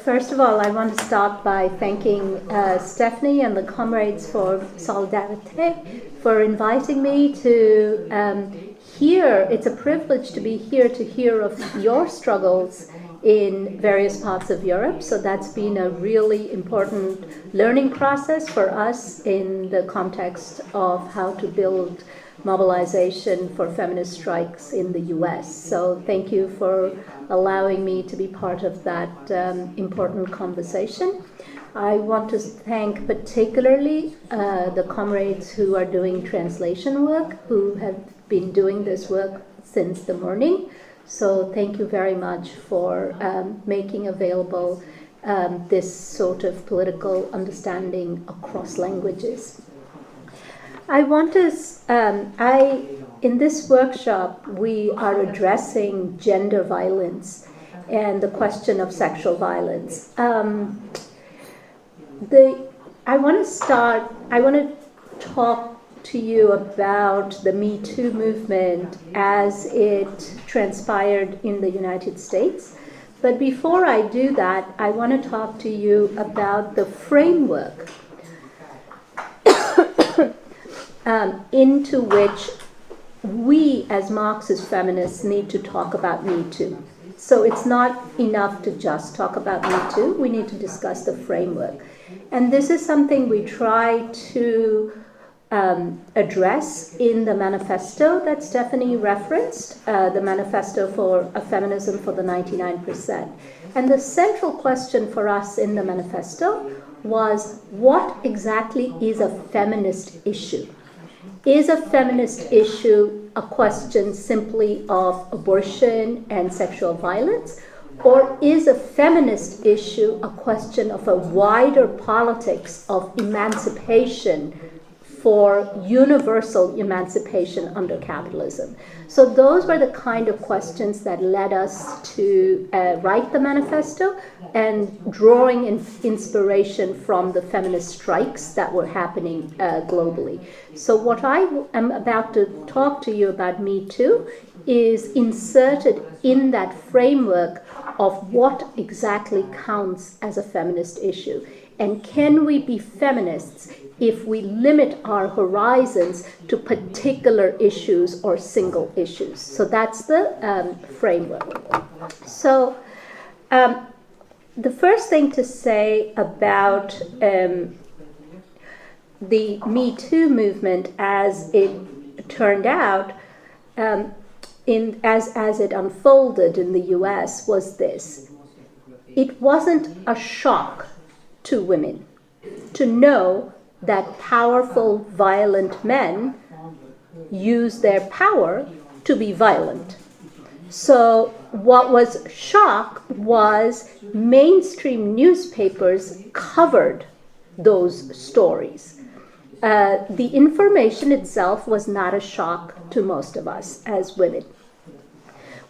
first of all, I want to start by thanking Stephanie and the comrades for Solidarité for inviting me to hear. It's a privilege to be here to hear of your struggles in various parts of Europe. So that's been a really important learning process for us in the context of how to build mobilization for feminist strikes in the US. So thank you for allowing me to be part of that important conversation. I want to thank particularly the comrades who are doing translation work, who have been doing this work since the morning. So thank you very much for making available this sort of political understanding across languages. I want to, in this workshop, we are addressing gender violence and the question of sexual violence. I want to talk to you about the Me Too movement as it transpired in the United States. But before I do that, I want to talk to you about the framework into which we as Marxist feminists need to talk about Me Too. So it's not enough to just talk about Me Too, we need to discuss the framework. And this is something we try to address in the manifesto that Stephanie referenced, the Manifesto for a Feminism for the 99%. And the central question for us in the manifesto was, what exactly is a feminist issue? Is a feminist issue a question simply of abortion and sexual violence? Or is a feminist issue a question of a wider politics of emancipation for universal emancipation under capitalism? So those were the kind of questions that led us to write the manifesto and drawing inspiration from the feminist strikes that were happening globally. So what I am about to talk to you about Me Too is inserted in that framework of what exactly counts as a feminist issue. And can we be feminists if we limit our horizons to particular issues or single issues? So that's the framework. So the first thing to say about the Me Too movement as it turned out, as it unfolded in the US, was this. It wasn't a shock to women to know that powerful, violent men use their power to be violent. So what was shock was mainstream newspapers covered those stories. The information itself was not a shock to most of us as women.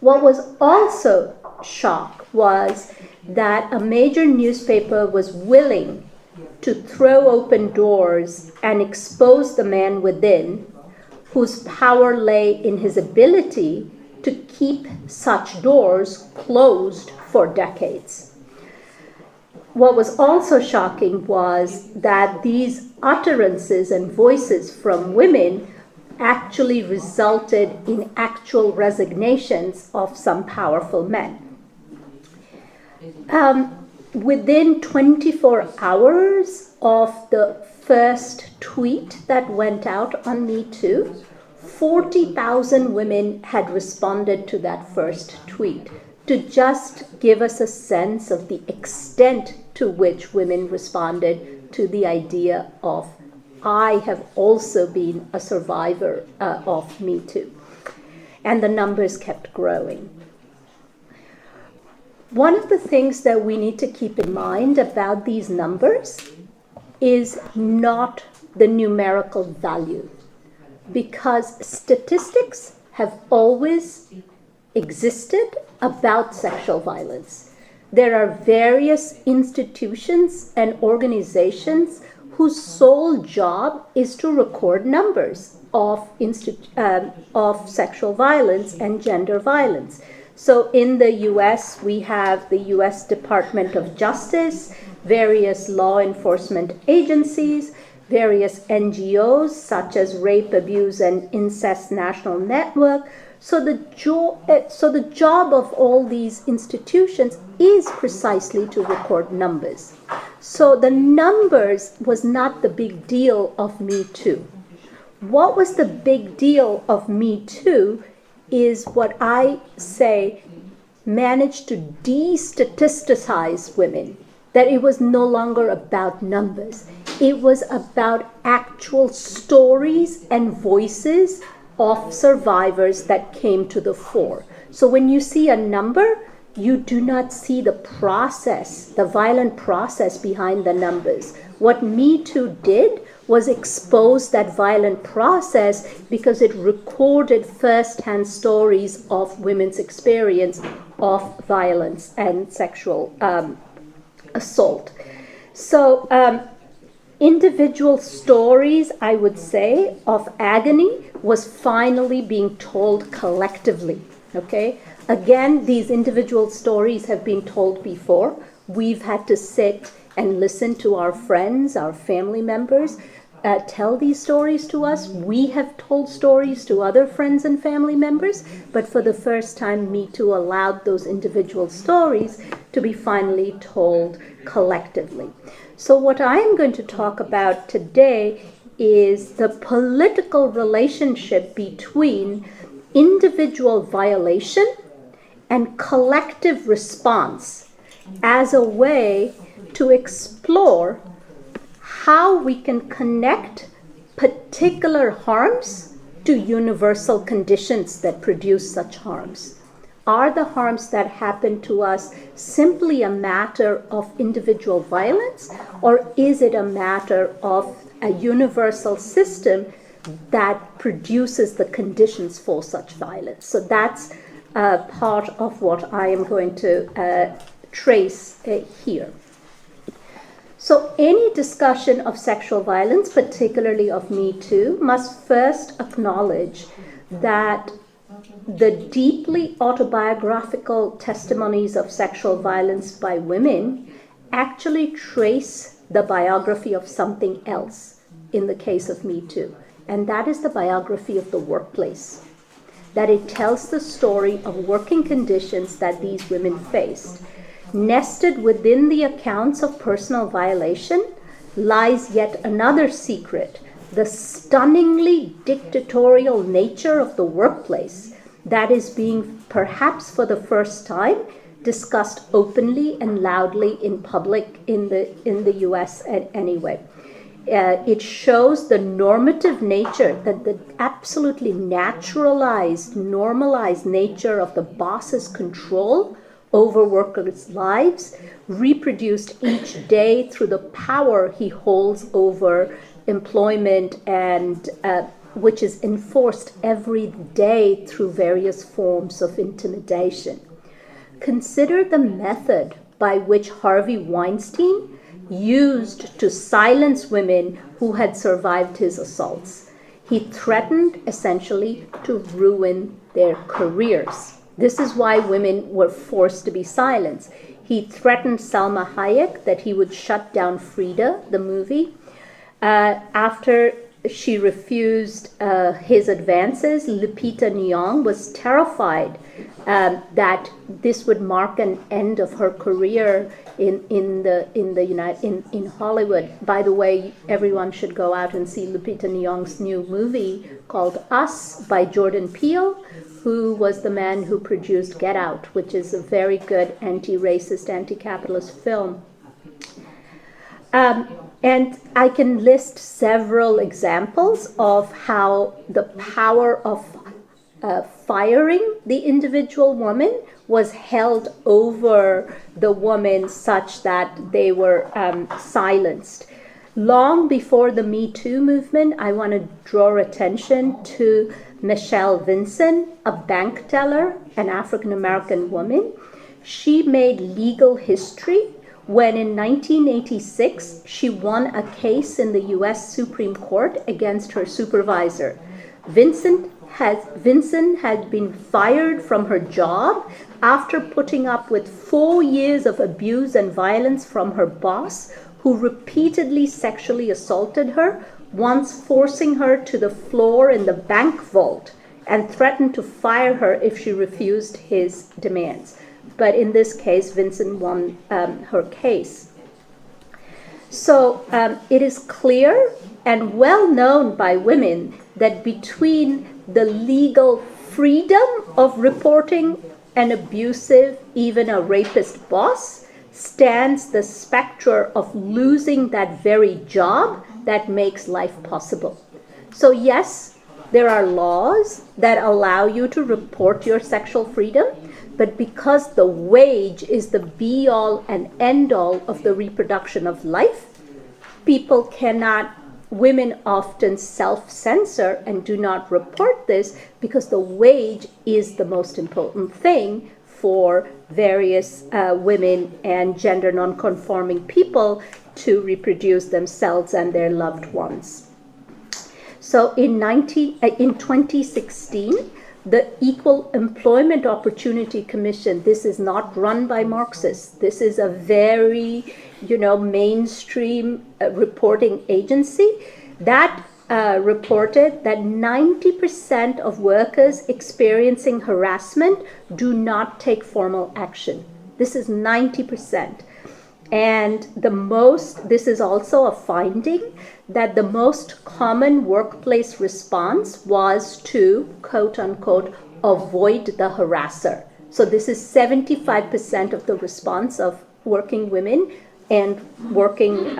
What was also shock was that a major newspaper was willing to throw open doors and expose the man within, whose power lay in his ability to keep such doors closed for decades. What was also shocking was that these utterances and voices from women actually resulted in actual resignations of some powerful men. Within 24 hours of the first tweet that went out on Me Too, 40,000 women had responded to that first tweet, to just give us a sense of the extent to which women responded to the idea of, I have also been a survivor of Me Too. And the numbers kept growing. One of the things that we need to keep in mind about these numbers is not the numerical value, because statistics have always existed about sexual violence. There are various institutions and organizations whose sole job is to record numbers of sexual violence and gender violence. So in the US, we have the US Department of Justice, various law enforcement agencies, various NGOs such as Rape, Abuse, and Incest National Network. So the job of all these institutions is precisely to record numbers. So the numbers was not the big deal of Me Too. What was the big deal of Me Too is what I say managed to de-statisticize women, that it was no longer about numbers. It was about actual stories and voices of survivors that came to the fore. So when you see a number, you do not see the process, the violent process behind the numbers. What Me Too did was expose that violent process because it recorded first-hand stories of women's experience of violence and sexual assault. So individual stories, I would say, of agony was finally being told collectively, okay? Again, these individual stories have been told before. We've had to sit and listen to our friends, our family members, tell these stories to us. We have told stories to other friends and family members, but for the first time, Me Too allowed those individual stories to be finally told collectively. So what I'm going to talk about today is the political relationship between individual violation and collective response as a way to explore how we can connect particular harms to universal conditions that produce such harms. Are the harms that happen to us simply a matter of individual violence, or is it a matter of a universal system that produces the conditions for such violence? So that's part of what I am going to trace here. So any discussion of sexual violence, particularly of Me Too, must first acknowledge that the deeply autobiographical testimonies of sexual violence by women actually trace the biography of something else in the case of Me Too, and that is the biography of the workplace, that it tells the story of working conditions that these women faced. Nested within the accounts of personal violation lies yet another secret, the stunningly dictatorial nature of the workplace that is being, perhaps for the first time, discussed openly and loudly in public in the US anyway. It shows the normative nature, that the absolutely naturalized, normalized nature of the boss's control over workers' lives, reproduced each day through the power he holds over employment, and which is enforced every day through various forms of intimidation. Consider the method by which Harvey Weinstein used to silence women who had survived his assaults. He threatened essentially to ruin their careers. This is why women were forced to be silenced. He threatened Salma Hayek that he would shut down Frida, the movie. After she refused his advances, Lupita Nyong'o was terrified that this would mark an end of her career in Hollywood. By the way, everyone should go out and see Lupita Nyong'o's new movie called Us by Jordan Peele, who was the man who produced Get Out, which is a very good anti-racist, anti-capitalist film. And I can list several examples of how the power of firing the individual woman was held over the woman such that they were silenced. Long before the Me Too movement, I want to draw attention to Michelle Vinson, a bank teller, an African-American woman. She made legal history when in 1986, she won a case in the US Supreme Court against her supervisor. Vinson Vinson had been fired from her job after putting up with 4 years of abuse and violence from her boss, who repeatedly sexually assaulted her, once forcing her to the floor in the bank vault and threatened to fire her if she refused his demands. But in this case, Vinson won her case. So it is clear and well known by women that between the legal freedom of reporting an abusive, even a rapist boss, stands the specter of losing that very job that makes life possible. So yes, there are laws that allow you to report your sexual freedom, but because the wage is the be-all and end-all of the reproduction of life, women often self-censor and do not report this because the wage is the most important thing for various women and gender non-conforming people to reproduce themselves and their loved ones. So in 2016, the Equal Employment Opportunity Commission, this is not run by Marxists. This is a very, mainstream reporting agency that reported that 90% of workers experiencing harassment do not take formal action. This is 90%. And this is also a finding that the most common workplace response was to, quote unquote, avoid the harasser. So this is 75% of the response of working women and working,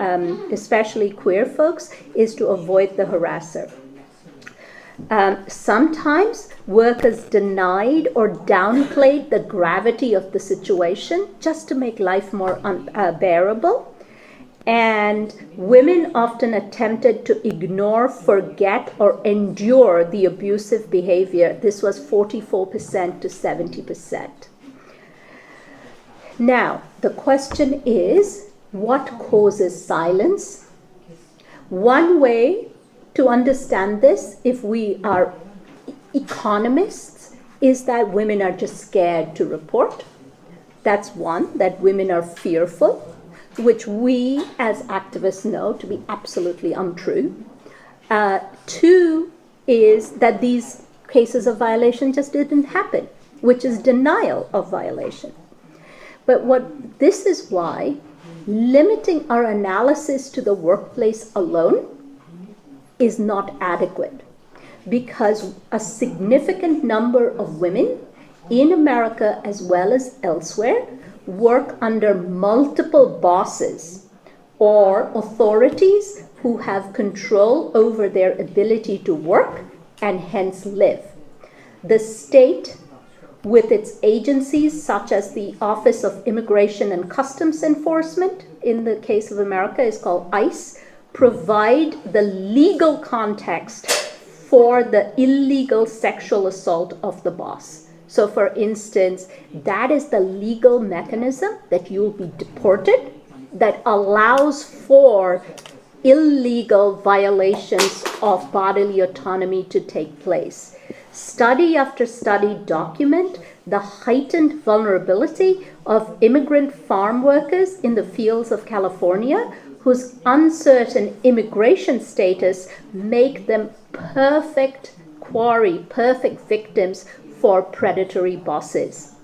especially queer folks, is to avoid the harasser. Sometimes workers denied or downplayed the gravity of the situation just to make life more unbearable. And women often attempted to ignore, forget, or endure the abusive behavior. This was 44% to 70%. Now, the question is, what causes silence? One way to understand this, if we are economists, is that women are just scared to report. That's one, that women are fearful, which we as activists know to be absolutely untrue. Two is that these cases of violation just didn't happen, which is denial of violation. But this is why limiting our analysis to the workplace alone is not adequate, because a significant number of women in America as well as elsewhere work under multiple bosses or authorities who have control over their ability to work and hence live. The state, with its agencies such as the Office of Immigration and Customs Enforcement, in the case of America is called ICE, provide the legal context for the illegal sexual assault of the boss. So for instance, that is the legal mechanism that you will be deported, that allows for illegal violations of bodily autonomy to take place. Study after study document the heightened vulnerability of immigrant farm workers in the fields of California, whose uncertain immigration status make them perfect quarry, perfect victims for predatory bosses.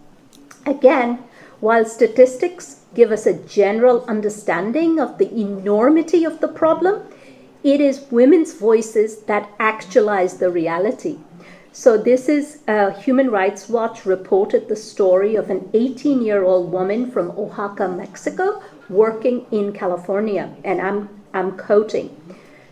Again, while statistics give us a general understanding of the enormity of the problem, it is women's voices that actualize the reality. So this is Human Rights Watch reported the story of an 18-year-old woman from Oaxaca, Mexico, working in California, and I'm quoting.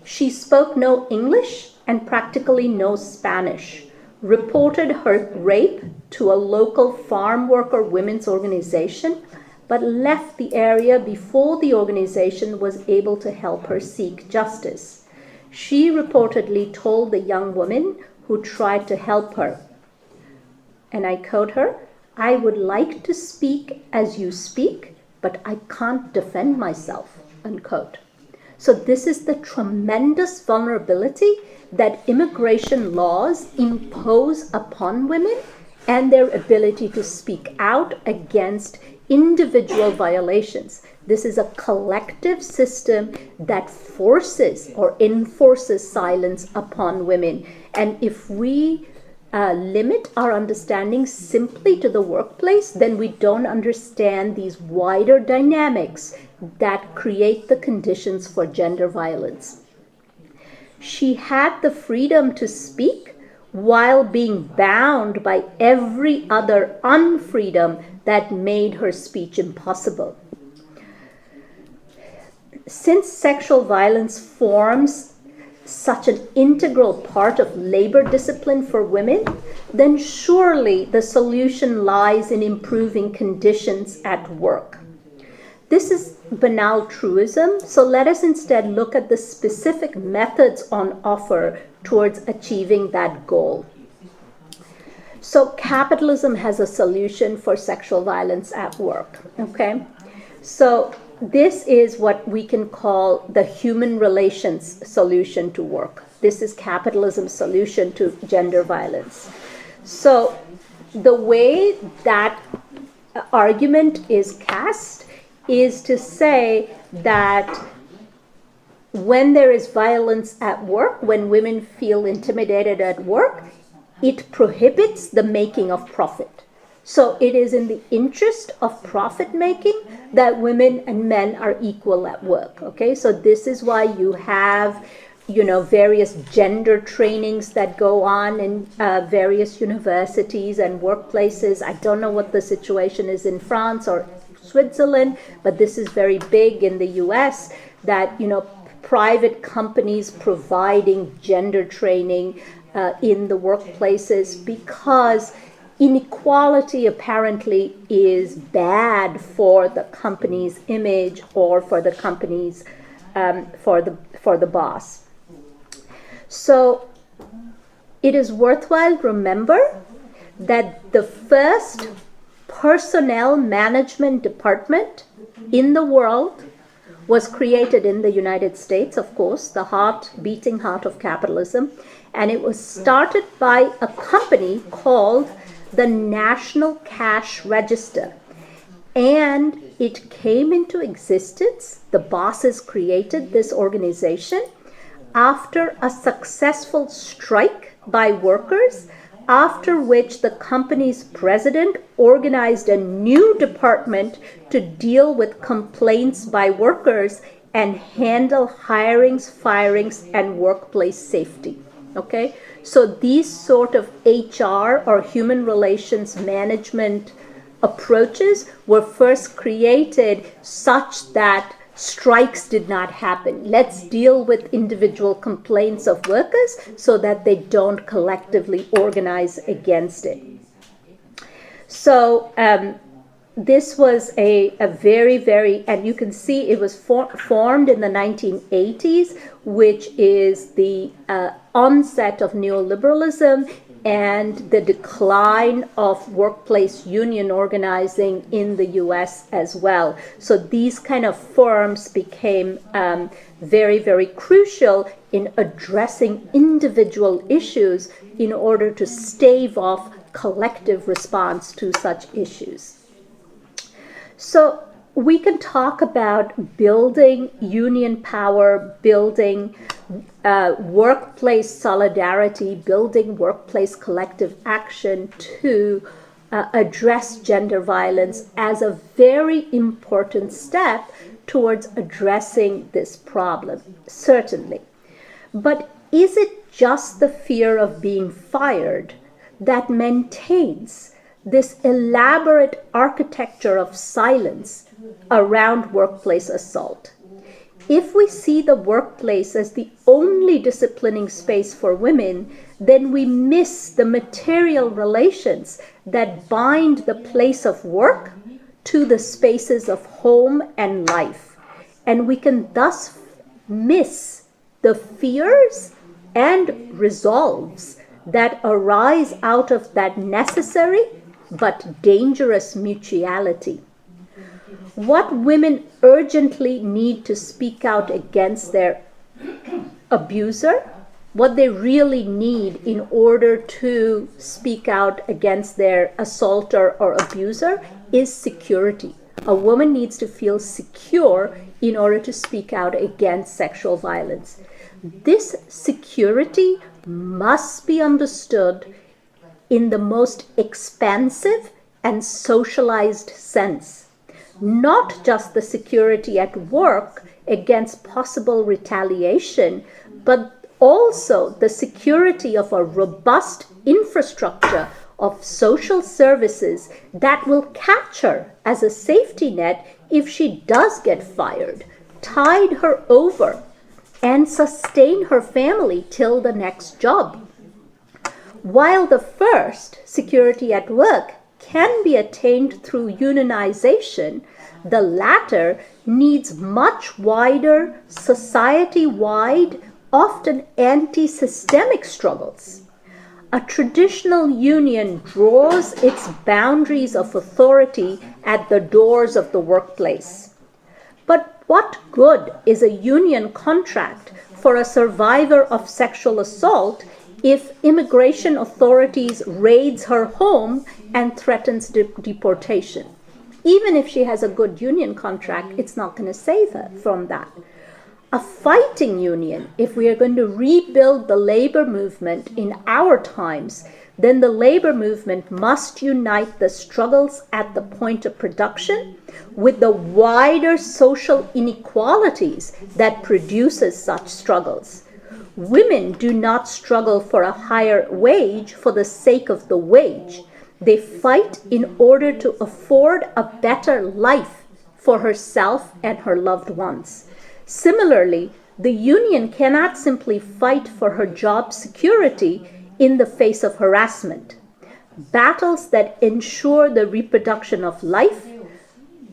She spoke no English and practically no Spanish, reported her rape to a local farm worker women's organization, but left the area before the organization was able to help her seek justice. She reportedly told the young woman who tried to help her, and I quote her, "I would like to speak as you speak, but I can't defend myself," unquote. So this is the tremendous vulnerability that immigration laws impose upon women and their ability to speak out against individual violations. This is a collective system that forces or enforces silence upon women. And if we limit our understanding simply to the workplace, then we don't understand these wider dynamics that create the conditions for gender violence. She had the freedom to speak while being bound by every other unfreedom that made her speech impossible. Since sexual violence forms such an integral part of labor discipline for women, then surely the solution lies in improving conditions at work. This is banal truism, so let us instead look at the specific methods on offer towards achieving that goal. So capitalism has a solution for sexual violence at work, okay? So this is what we can call the human relations solution to work. This is capitalism's solution to gender violence. So the way that argument is cast is to say that when there is violence at work, when women feel intimidated at work, it prohibits the making of profit. So it is in the interest of profit making that women and men are equal at work. Okay, so this is why you have, various gender trainings that go on in various universities and workplaces. I don't know what the situation is in France or Switzerland, but this is very big in the US, that private companies providing gender training in the workplaces, because inequality apparently is bad for the company's image or for the company's for the boss. So it is worthwhile to remember that the first personnel management department in the world was created in the United States, of course, the beating heart of capitalism, and it was started by a company called the National Cash Register. And it came into existence, the bosses created this organization after a successful strike by workers, after which the company's president organized a new department to deal with complaints by workers and handle hirings, firings, and workplace safety. Okay, so these sort of HR or human relations management approaches were first created such that strikes did not happen. Let's deal with individual complaints of workers so that they don't collectively organize against it. So this was a very, very, and you can see it was formed in the 1980s, which is the onset of neoliberalism and the decline of workplace union organizing in the US as well. So these kind of firms became very, very crucial in addressing individual issues in order to stave off collective response to such issues. So we can talk about building union power, building workplace solidarity, building workplace collective action to address gender violence as a very important step towards addressing this problem, certainly. But is it just the fear of being fired that maintains this elaborate architecture of silence around workplace assault? If we see the workplace as the only disciplining space for women, then we miss the material relations that bind the place of work to the spaces of home and life. And we can thus miss the fears and resolves that arise out of that necessary but dangerous mutuality. What women urgently need to speak out against their abuser, what they really need in order to speak out against their assaulter or abuser, is security. A woman needs to feel secure in order to speak out against sexual violence. This security must be understood in the most expansive and socialized sense. Not just the security at work against possible retaliation, but also the security of a robust infrastructure of social services that will catch her as a safety net if she does get fired, tide her over, and sustain her family till the next job. While the first, security at work, can be attained through unionization, the latter needs much wider, society-wide, often anti-systemic struggles. A traditional union draws its boundaries of authority at the doors of the workplace. But what good is a union contract for a survivor of sexual assault if immigration authorities raids her home and threatens deportation? Even if she has a good union contract, it's not going to save her from that. A fighting union, if we are going to rebuild the labor movement in our times, then the labor movement must unite the struggles at the point of production with the wider social inequalities that produces such struggles. Women do not struggle for a higher wage for the sake of the wage. They fight in order to afford a better life for herself and her loved ones. Similarly, the union cannot simply fight for her job security in the face of harassment. Battles that ensure the reproduction of life,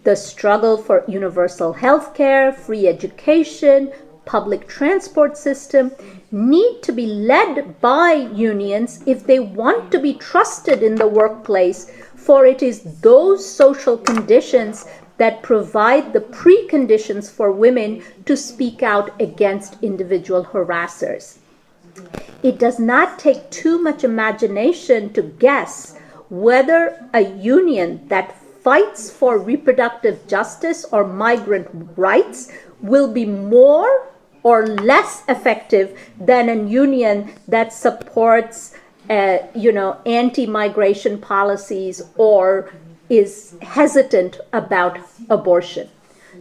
the struggle for universal health care, free education, public transport system, need to be led by unions if they want to be trusted in the workplace, for it is those social conditions that provide the preconditions for women to speak out against individual harassers. It does not take too much imagination to guess whether a union that fights for reproductive justice or migrant rights will be more or less effective than a union that supports anti-migration policies or is hesitant about abortion.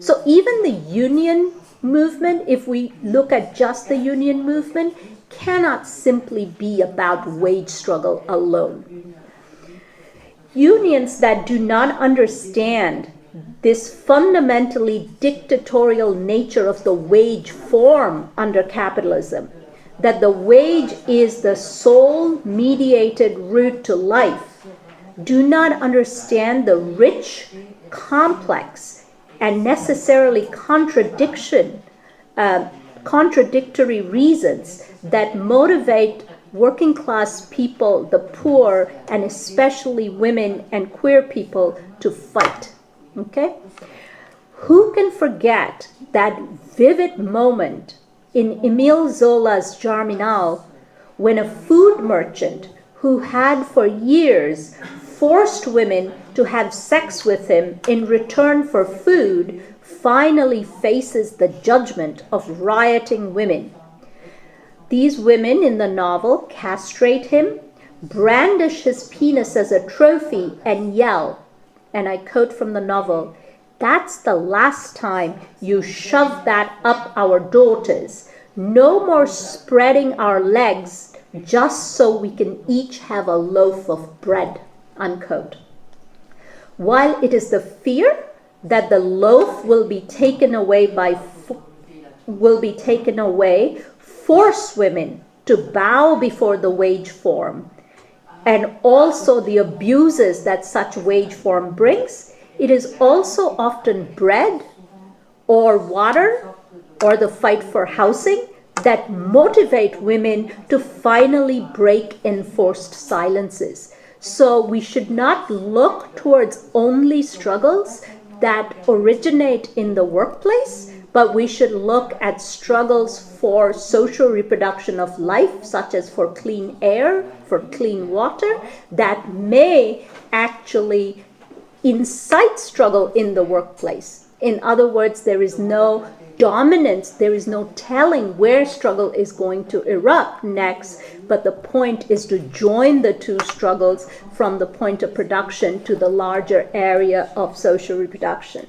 So even the union movement, if we look at just the union movement, cannot simply be about wage struggle alone. Unions that do not understand this fundamentally dictatorial nature of the wage form under capitalism, that the wage is the sole mediated route to life, do not understand the rich, complex, and necessarily contradictory reasons that motivate working class people, the poor, and especially women and queer people to fight. Okay? Who can forget that vivid moment in Émile Zola's Germinal when a food merchant who had for years forced women to have sex with him in return for food finally faces the judgment of rioting women. These women in the novel castrate him, brandish his penis as a trophy, and yell, and I quote from the novel, "That's the last time you shove that up our daughters. No more spreading our legs just so we can each have a loaf of bread," unquote. While it is the fear that the loaf will be taken away force women to bow before the wage form, and also the abuses that such wage form brings, it is also often bread or water or the fight for housing that motivate women to finally break enforced silences. So we should not look towards only struggles that originate in the workplace, but we should look at struggles for social reproduction of life, such as for clean air, for clean water, that may actually incite struggle in the workplace. In other words, there is no dominance, there is no telling where struggle is going to erupt next, but the point is to join the two struggles from the point of production to the larger area of social reproduction.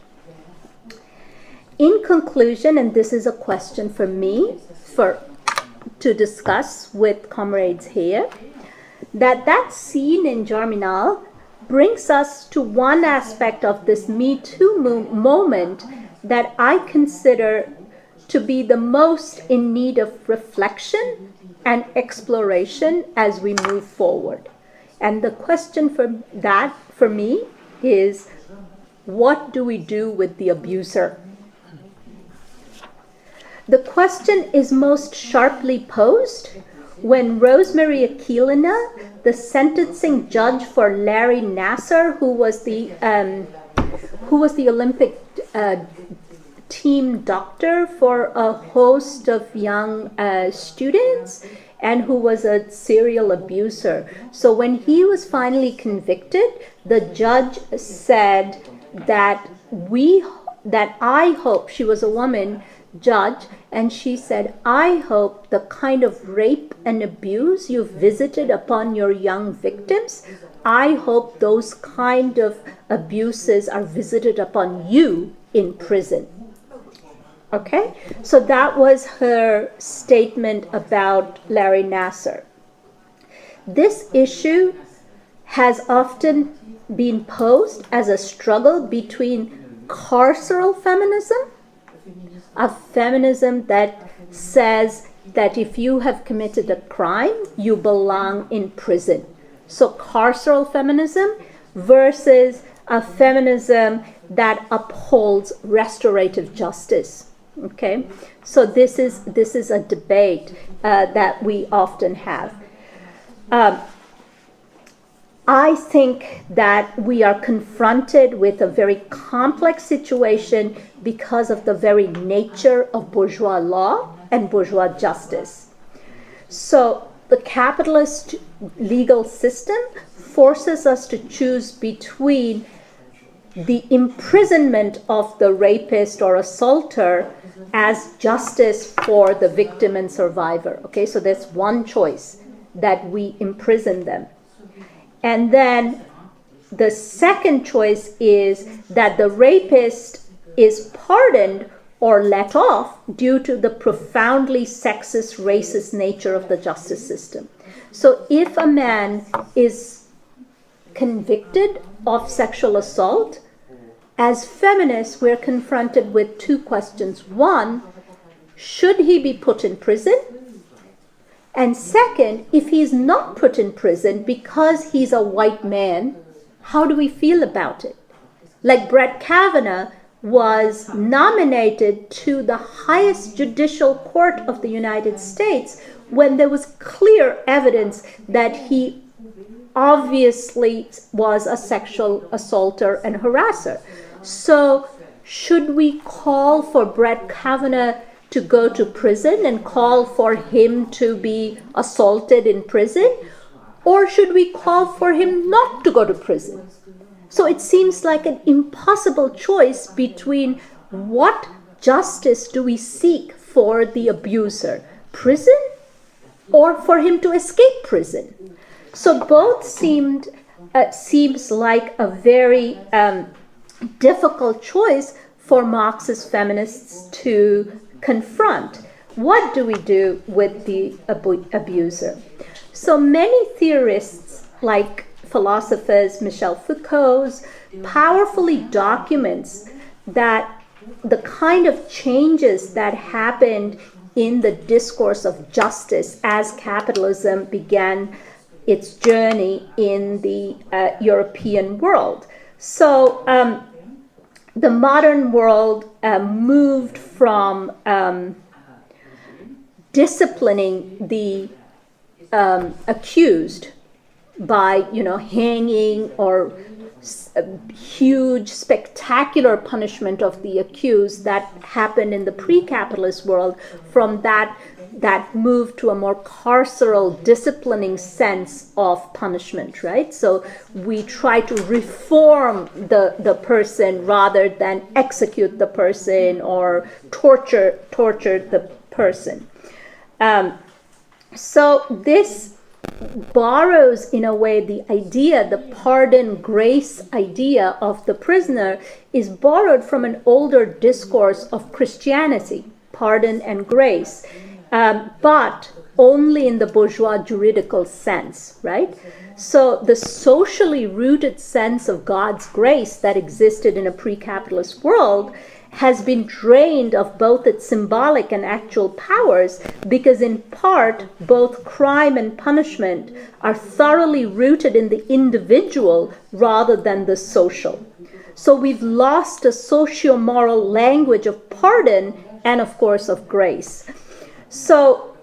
In conclusion, and this is a question for me to discuss with comrades here, that scene in Germinal brings us to one aspect of this Me Too moment that I consider to be the most in need of reflection and exploration as we move forward. And the question for me is, what do we do with the abuser? The question is most sharply posed when Rosemary Aquilina, the sentencing judge for Larry Nassar, who was the Olympic team doctor for a host of young students, and who was a serial abuser. So when he was finally convicted, the judge said that I hope, she was a woman judge, and she said, I hope the kind of rape and abuse you've visited upon your young victims, I hope those kind of abuses are visited upon you in prison. Okay? So that was her statement about Larry Nassar. This issue has often been posed as a struggle between carceral feminism, a feminism that says that if you have committed a crime, you belong in prison. So carceral feminism versus a feminism that upholds restorative justice. Okay, so this is a debate that we often have. I think that we are confronted with a very complex situation because of the very nature of bourgeois law and bourgeois justice. So the capitalist legal system forces us to choose between the imprisonment of the rapist or assaulter as justice for the victim and survivor. Okay, so there's one choice, that we imprison them. And then the second choice is that the rapist is pardoned or let off due to the profoundly sexist, racist nature of the justice system. So if a man is convicted of sexual assault, as feminists, we're confronted with two questions. One, should he be put in prison? And second, if he's not put in prison because he's a white man, how do we feel about it? Like Brett Kavanaugh was nominated to the highest judicial court of the United States when there was clear evidence that he obviously was a sexual assaulter and harasser. So should we call for Brett Kavanaugh to go to prison and call for him to be assaulted in prison? Or should we call for him not to go to prison? So it seems like an impossible choice between what justice do we seek for the abuser, prison or for him to escape prison? So both seems like a very difficult choice for Marxist feminists to confront. What do we do with the abuser? So many theorists, like philosophers, Michel Foucault's, powerfully documents that the kind of changes that happened in the discourse of justice as capitalism began its journey in the European world. So the modern world moved from disciplining the accused by, hanging or huge, spectacular punishment of the accused that happened in the pre-capitalist world, from that moved to a more carceral, disciplining sense of punishment, right? So we try to reform the person rather than execute the person or torture the person. So this borrows, in a way, the pardon, grace idea of the prisoner is borrowed from an older discourse of Christianity, pardon and grace, but only in the bourgeois juridical sense, right? So the socially rooted sense of God's grace that existed in a pre-capitalist world has been drained of both its symbolic and actual powers, because in part both crime and punishment are thoroughly rooted in the individual rather than the social. So we've lost a socio-moral language of pardon and, of course, of grace. So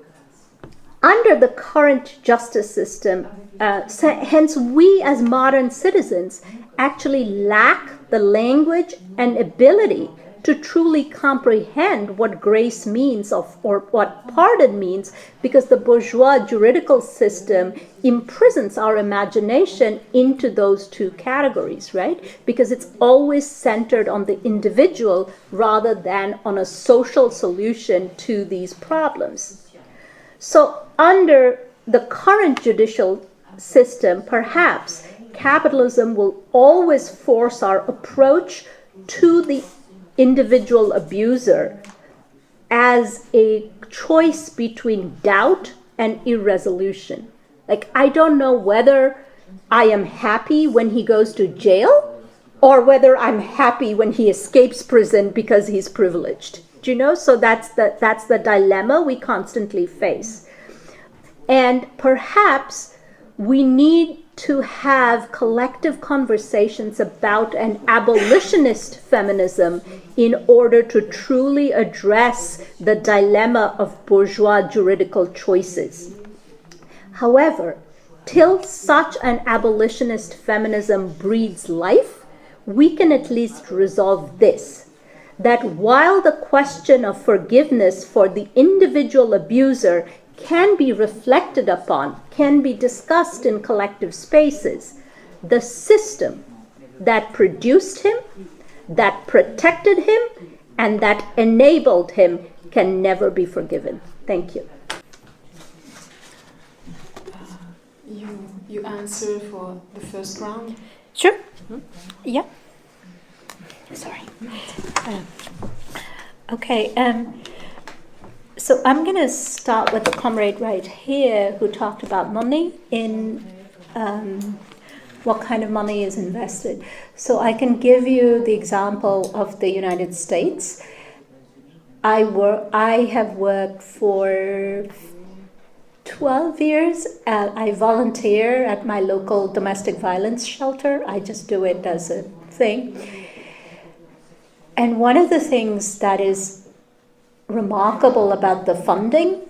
under the current justice system, hence we as modern citizens actually lack the language and ability to truly comprehend what grace means or what pardon means, because the bourgeois juridical system imprisons our imagination into those two categories, right? Because it's always centered on the individual rather than on a social solution to these problems. So under the current judicial system, perhaps capitalism will always force our approach to the individual abuser as a choice between doubt and irresolution. Like, I don't know whether I am happy when he goes to jail or whether I'm happy when he escapes prison because he's privileged. Do you know? So that's the dilemma we constantly face. And perhaps we need to have collective conversations about an abolitionist feminism in order to truly address the dilemma of bourgeois juridical choices. However, till such an abolitionist feminism breathes life, we can at least resolve this: that while the question of forgiveness for the individual abuser can be reflected upon, can be discussed in collective spaces, the system that produced him, that protected him, and that enabled him can never be forgiven. Thank you. You answer for the first round? Sure. Yeah. Sorry. Okay. So I'm going to start with the comrade right here who talked about money in what kind of money is invested. So I can give you the example of the United States. I have worked for 12 years. I volunteer at my local domestic violence shelter. I just do it as a thing. And one of the things that is remarkable about the funding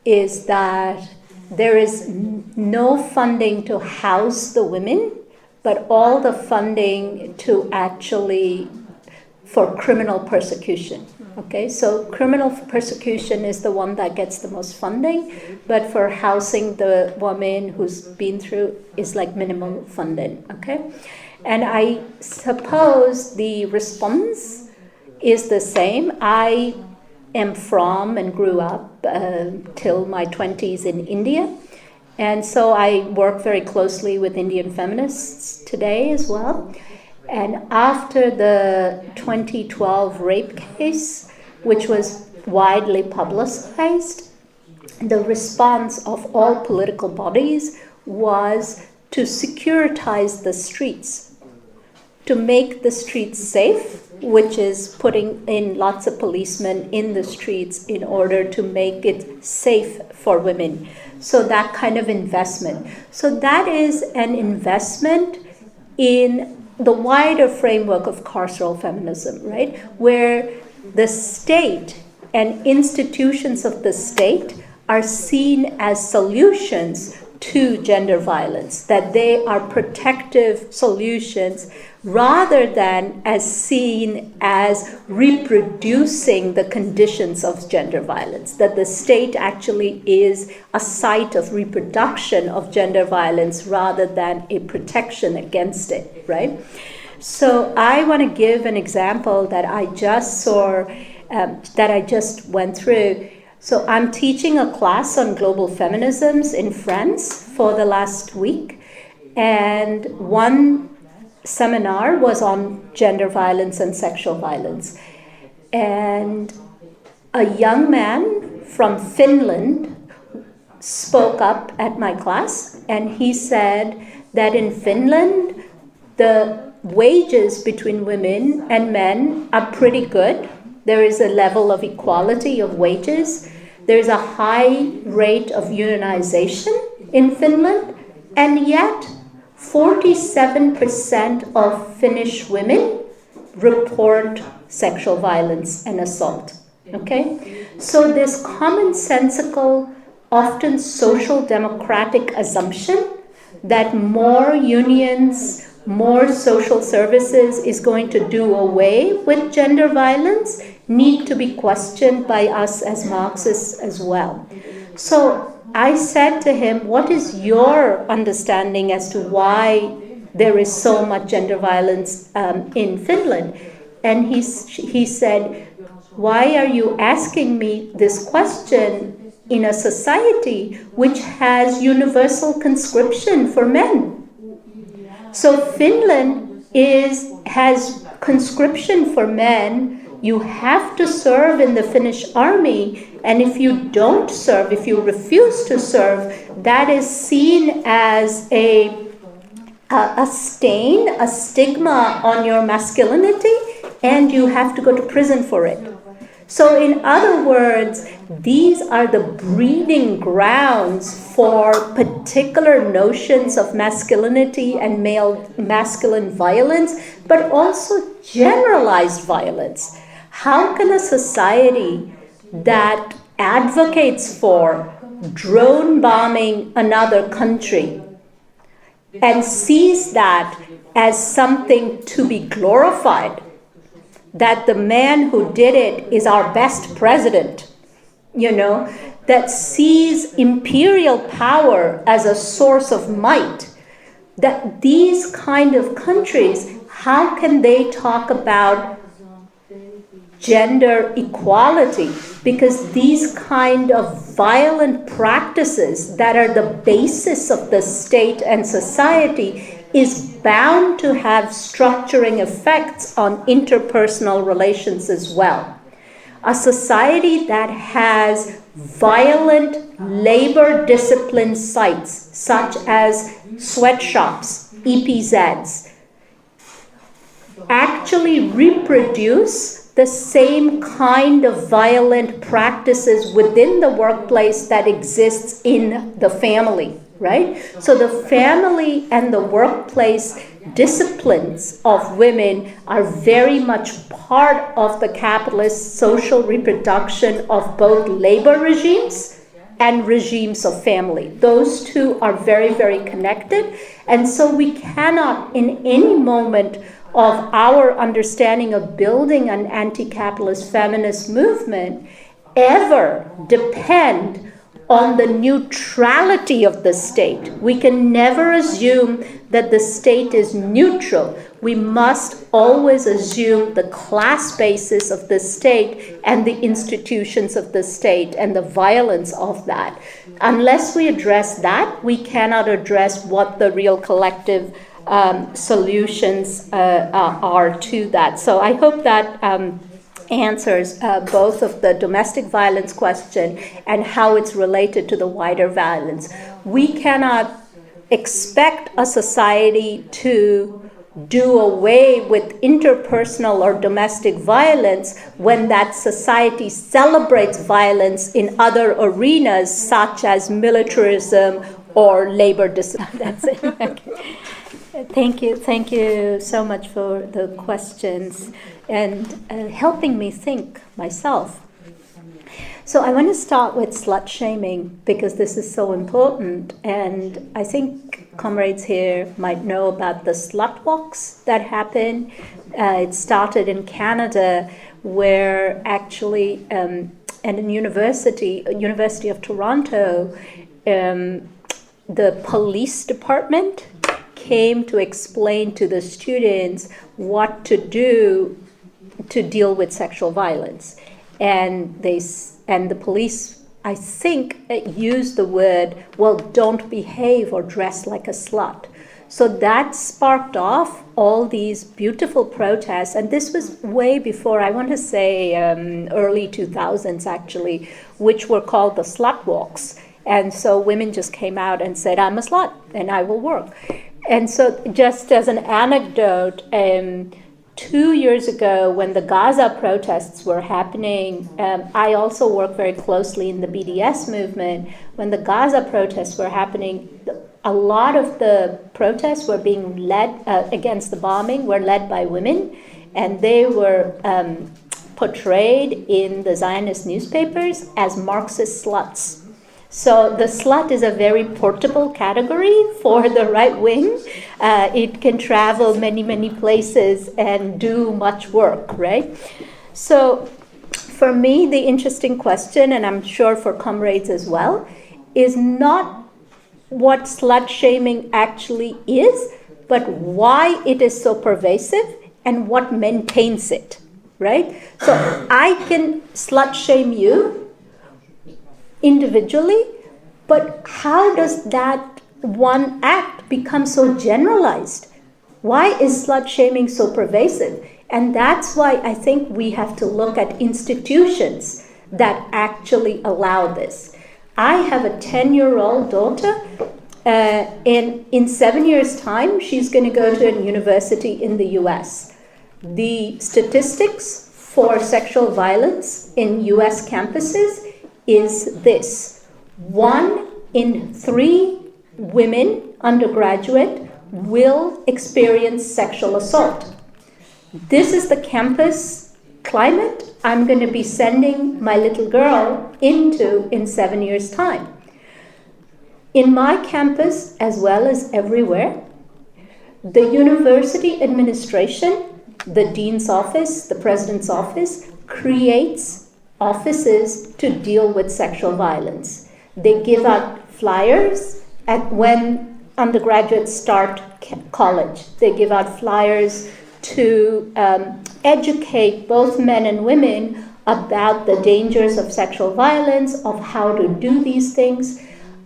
is that there is no funding to house the women, but all the funding to actually for criminal persecution. Okay, so criminal persecution is the one that gets the most funding, but for housing the woman who's been through is like minimal funding. Okay, and I suppose the response is the same. I am from and grew up till my 20s in India. And so I work very closely with Indian feminists today as well. And after the 2012 rape case, which was widely publicized, the response of all political bodies was to securitize the streets, to make the streets safe, which is putting in lots of policemen in the streets in order to make it safe for women. So that kind of investment. So that is an investment in the wider framework of carceral feminism, right? Where the state and institutions of the state are seen as solutions to gender violence, that they are protective solutions rather than as seen as reproducing the conditions of gender violence, that the state actually is a site of reproduction of gender violence rather than a protection against it, right? So I want to give an example that I just saw, that I just went through. So I'm teaching a class on global feminisms in France for the last week, and one seminar was on gender violence and sexual violence. And a young man from Finland spoke up at my class, and he said that in Finland, the wages between women and men are pretty good. There is a level of equality of wages. There's a high rate of unionization in Finland, and yet 47% of Finnish women report sexual violence and assault. Okay? So this commonsensical, often social democratic assumption that more unions, more social services is going to do away with gender violence need to be questioned by us as Marxists as well. So I said to him, what is your understanding as to why there is so much gender violence in Finland? And he said, why are you asking me this question in a society which has universal conscription for men? So Finland has conscription for men. You have to serve in the Finnish army, and if you don't serve, if you refuse to serve, that is seen as a stain, a stigma on your masculinity, and you have to go to prison for it. So in other words, these are the breeding grounds for particular notions of masculinity and masculine violence, but also generalized violence. How can a society that advocates for drone bombing another country and sees that as something to be glorified, that the man who did it is our best president, that sees imperial power as a source of might, that these kind of countries, how can they talk about gender equality? Because these kind of violent practices that are the basis of the state and society is bound to have structuring effects on interpersonal relations as well. A society that has violent labor discipline sites, such as sweatshops, EPZs, actually reproduce the same kind of violent practices within the workplace that exists in the family, right? So the family and the workplace disciplines of women are very much part of the capitalist social reproduction of both labor regimes and regimes of family. Those two are very, very connected. And so we cannot, in any moment of our understanding of building an anti-capitalist feminist movement, ever depend on the neutrality of the state. We can never assume that the state is neutral. We must always assume the class basis of the state and the institutions of the state and the violence of that. Unless we address that, we cannot address what the real collective solutions are to that. So I hope that answers both of the domestic violence question and how it's related to the wider violence. We cannot expect a society to do away with interpersonal or domestic violence when that society celebrates violence in other arenas such as militarism or labor discipline. That's it. Okay. Thank you so much for the questions and helping me think myself. So I want to start with slut shaming because this is so important, and I think comrades here might know about the slut walks that happen. It started in Canada, where actually at a University of Toronto, the police department came to explain to the students what to do to deal with sexual violence. And the police, I think, used the word, well, don't behave or dress like a slut. So that sparked off all these beautiful protests. And this was way before, I want to say early 2000s actually, which were called the slut walks. And so women just came out and said, I'm a slut and I will work. And so just as an anecdote, 2 years ago, when the Gaza protests were happening, I also work very closely in the BDS movement. When the Gaza protests were happening, a lot of the protests were being led against the bombing were led by women, and they were portrayed in the Zionist newspapers as Marxist sluts. So the slut is a very portable category for the right wing. It can travel many, many places and do much work, right? So for me, the interesting question, and I'm sure for comrades as well, is not what slut shaming actually is, but why it is so pervasive and what maintains it, right? So I can slut shame you individually, but how does that one act become so generalized? Why is slut shaming so pervasive? And that's why I think we have to look at institutions that actually allow this. I have a 10-year-old daughter, and in 7 years' time, she's going to go to a university in the US. The statistics for sexual violence in US campuses is this: 1 in 3 women, undergraduate, will experience sexual assault. This is the campus climate I'm going to be sending my little girl into in 7 years' time. In my campus, as well as everywhere, the university administration, the dean's office, the president's office, creates offices to deal with sexual violence. They give out flyers when undergraduates start college. They give out flyers to educate both men and women about the dangers of sexual violence, of how to do these things.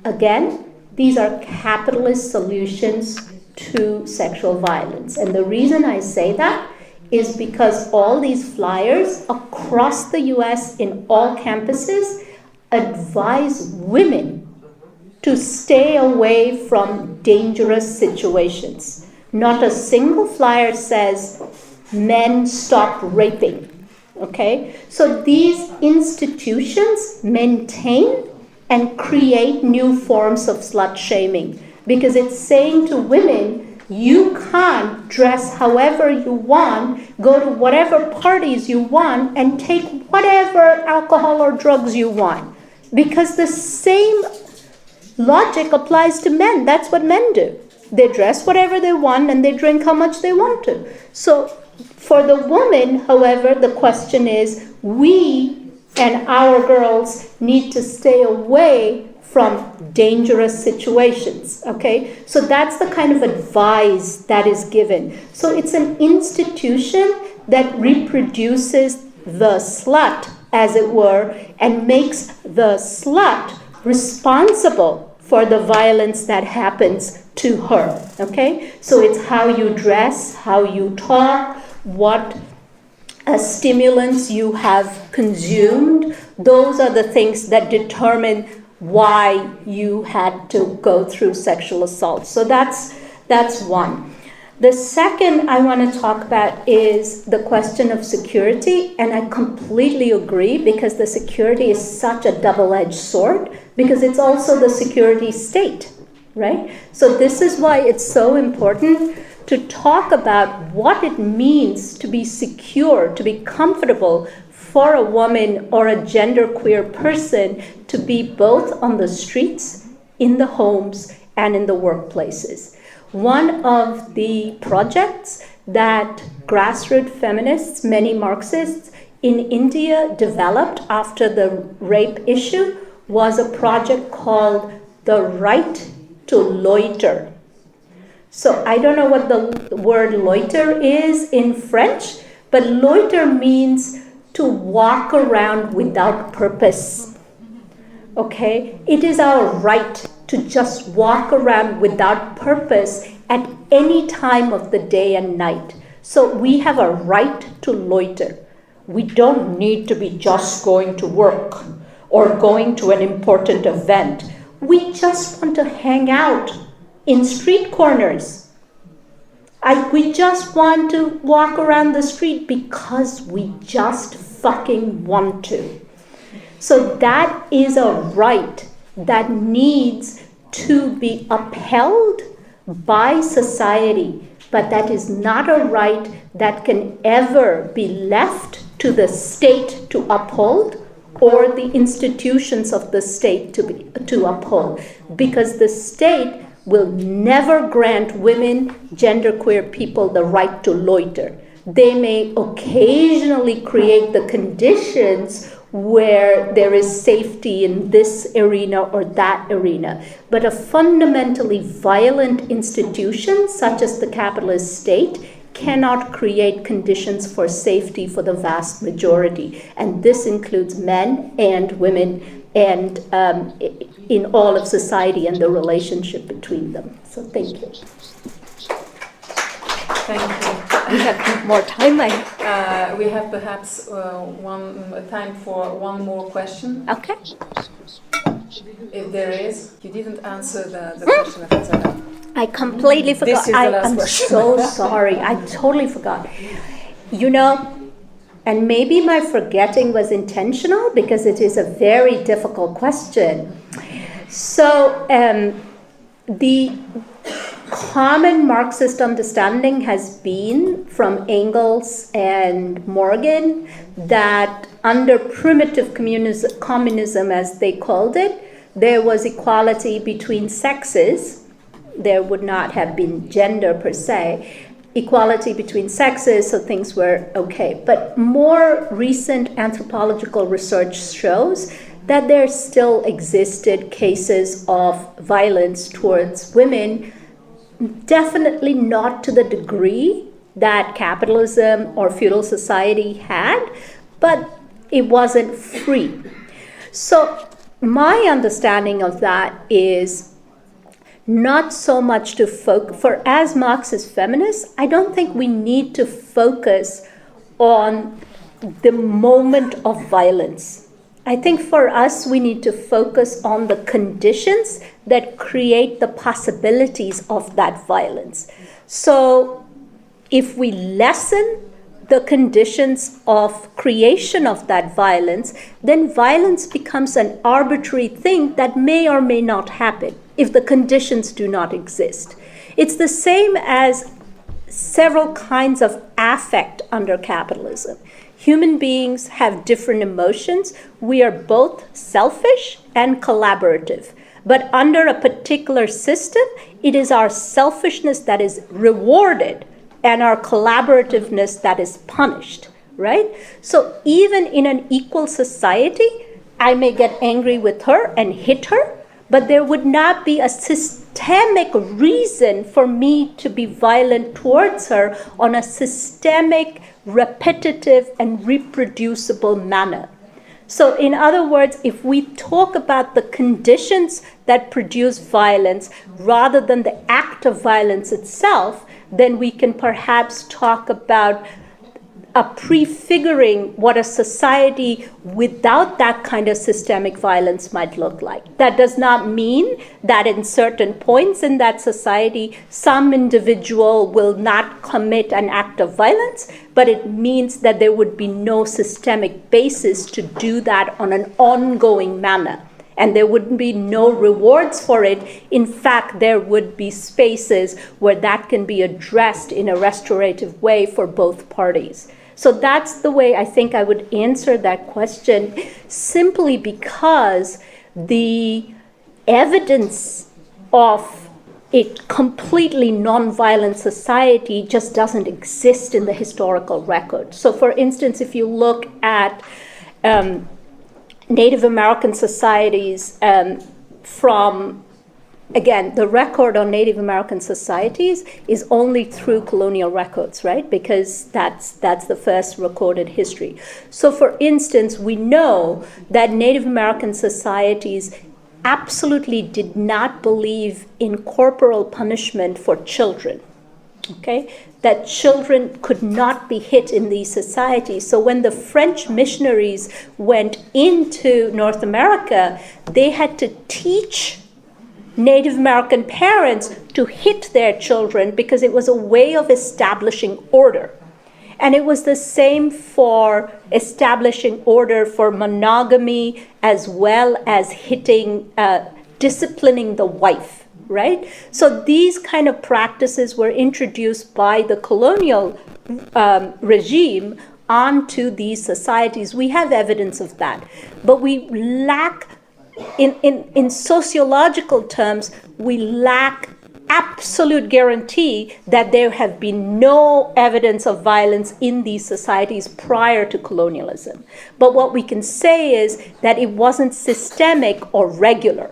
Again, these are capitalist solutions to sexual violence. And the reason I say that is because all these flyers across the US in all campuses advise women to stay away from dangerous situations. Not a single flyer says, men stop raping, okay? So these institutions maintain and create new forms of slut shaming, because it's saying to women, you can't dress however you want, go to whatever parties you want, and take whatever alcohol or drugs you want. Because the same logic applies to men. That's what men do. They dress whatever they want and they drink how much they want to. So for the woman, however, the question is, we and our girls need to stay away from dangerous situations, okay? So that's the kind of advice that is given. So it's an institution that reproduces the slut, as it were, and makes the slut responsible for the violence that happens to her, okay? So it's how you dress, how you talk, what stimulants you have consumed. Those are the things that determine why you had to go through sexual assault. So that's one. The second I want to talk about is the question of security, and I completely agree, because the security is such a double-edged sword, because it's also the security state, right? So this is why it's so important to talk about what it means to be secure, to be comfortable for a woman or a genderqueer person to be both on the streets, in the homes, and in the workplaces. One of the projects that grassroots feminists, many Marxists in India developed after the rape issue was a project called The Right to Loiter. So I don't know what the word loiter is in French, but loiter means to walk around without purpose. Okay? It is our right to just walk around without purpose at any time of the day and night. So we have a right to loiter. We don't need to be just going to work or going to an important event. We just want to hang out in street corners. We just want to walk around the street because we just fucking want to. So that is a right that needs to be upheld by society, but that is not a right that can ever be left to the state to uphold or the institutions of the state to uphold, because the state will never grant women, genderqueer people, the right to loiter. They may occasionally create the conditions where there is safety in this arena or that arena. But a fundamentally violent institution, such as the capitalist state, cannot create conditions for safety for the vast majority. And this includes men and women and in all of society and the relationship between them. So thank you. Thank you. We have more time. We have perhaps time for one more question. Okay. If there is. You didn't answer the question of Azara. I completely forgot. This is the last I'm question. so sorry. I totally forgot. You know, and maybe my forgetting was intentional because it is a very difficult question. So the common Marxist understanding has been from Engels and Morgan that under primitive communism, as they called it, there was equality between sexes. There would not have been gender per se, equality between sexes, so things were okay. But more recent anthropological research shows that there still existed cases of violence towards women, definitely not to the degree that capitalism or feudal society had, but it wasn't free. So my understanding of that is not so much to focus, for as Marxist feminists, I don't think we need to focus on the moment of violence. I think for us, we need to focus on the conditions that create the possibilities of that violence. So if we lessen the conditions of creation of that violence, then violence becomes an arbitrary thing that may or may not happen if the conditions do not exist. It's the same as several kinds of affect under capitalism. Human beings have different emotions. We are both selfish and collaborative. But under a particular system, it is our selfishness that is rewarded and our collaborativeness that is punished, right? So even in an equal society, I may get angry with her and hit her, but there would not be a systemic reason for me to be violent towards her on a systemic, repetitive, and reproducible manner. So in other words, if we talk about the conditions that produce violence rather than the act of violence itself, then we can perhaps talk about a prefiguring what a society without that kind of systemic violence might look like. That does not mean that in certain points in that society, some individual will not commit an act of violence, but it means that there would be no systemic basis to do that on an ongoing manner. And there would be no rewards for it. In fact, there would be spaces where that can be addressed in a restorative way for both parties. So that's the way I think I would answer that question, simply because the evidence of a completely nonviolent society just doesn't exist in the historical record. So, for instance, if you look at Native American societies from, again, the record on Native American societies is only through colonial records, right? Because that's the first recorded history. So, for instance, we know that Native American societies absolutely did not believe in corporal punishment for children. Okay, that children could not be hit in these societies. So when the French missionaries went into North America, they had to teach Native American parents to hit their children because it was a way of establishing order. And it was the same for establishing order for monogamy as well as disciplining the wife. Right? So these kind of practices were introduced by the colonial regime onto these societies. We have evidence of that. But we lack, in sociological terms, we lack absolute guarantee that there have been no evidence of violence in these societies prior to colonialism. But what we can say is that it wasn't systemic or regular.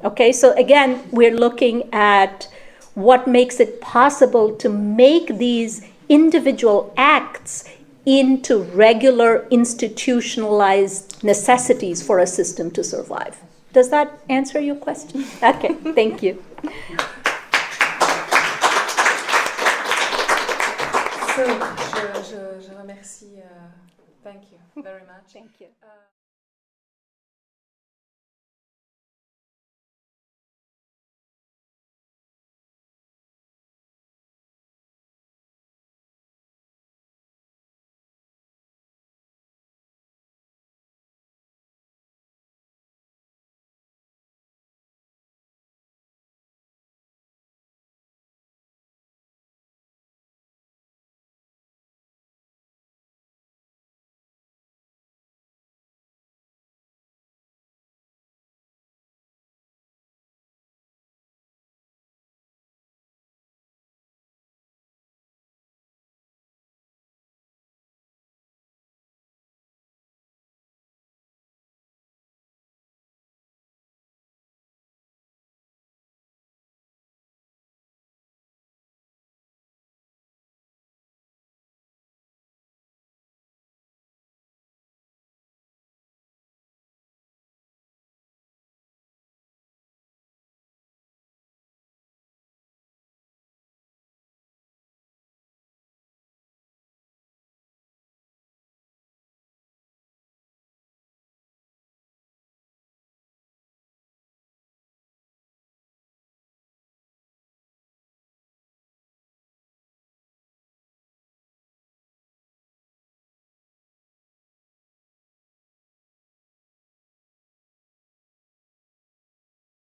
Okay, so again, we're looking at what makes it possible to make these individual acts into regular institutionalized necessities for a system to survive. Does that answer your question? Okay, thank you. So, je remercie. Thank you very much. Thank you.